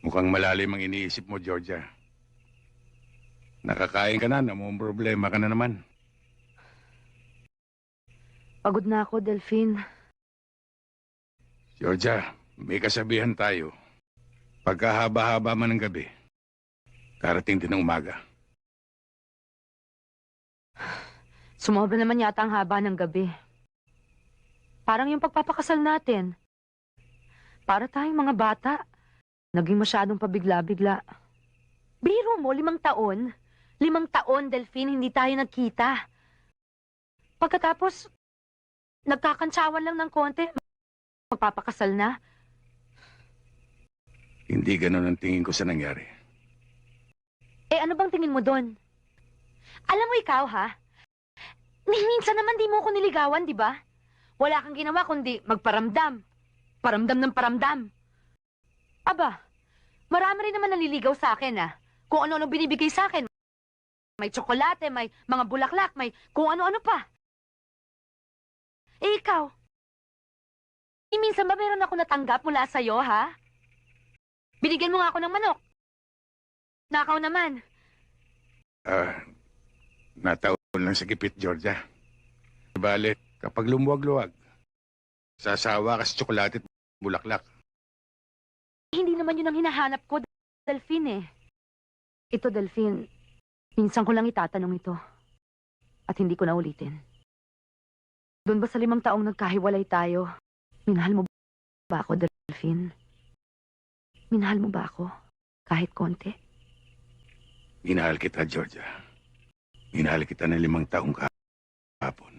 Mukhang malalim ang iniisip mo, Georgia. Nakakain ka na, problema ka na naman. Pagod na ako, Delphine. Georgia, may kasabihan tayo. Pagkahaba-haba man ng gabi, karating din ng umaga. Sumobra naman yata ang haba ng gabi. Parang yung pagpapakasal natin. Para tayong mga bata. Naging masyadong pabigla-bigla. Biro mo, 5 taon. 5 taon, Delphine, hindi tayo nagkita. Pagkatapos, nagkakantsawan lang ng konti. Magpapakasal na. Hindi ganun ang tingin ko sa nangyari. Eh, ano bang tingin mo doon? Alam mo ikaw, ha? Minsan naman di mo ako niligawan, di ba? Wala kang ginawa kundi magparamdam. Paramdam ng paramdam. Aba, marami rin naman naliligaw sa akin, ah. Kung ano-ano binibigay sa akin. May tsokolate, may mga bulaklak, may kung ano-ano pa. Eh, ikaw? Minsan ba meron ako natanggap mula sa'yo, ha? Binigyan mo nga ako ng manok. Nakaw naman. Nataon lang sa gipit, Georgia. Bale, kapag lumuwag-luwag, sasawa ka sa tsokolate at bulaklak. Hindi naman yun ang hinahanap ko, Delphine, eh. Ito, Delphine, minsan ko lang itatanong ito. At hindi ko na ulitin. Doon ba sa 5 taong nagkahiwalay tayo, minahal mo ba ako, Delphine? Minahal mo ba ako? Kahit konti? Minahal kita, Georgia. Minahal kita ng 5 taong kahapon.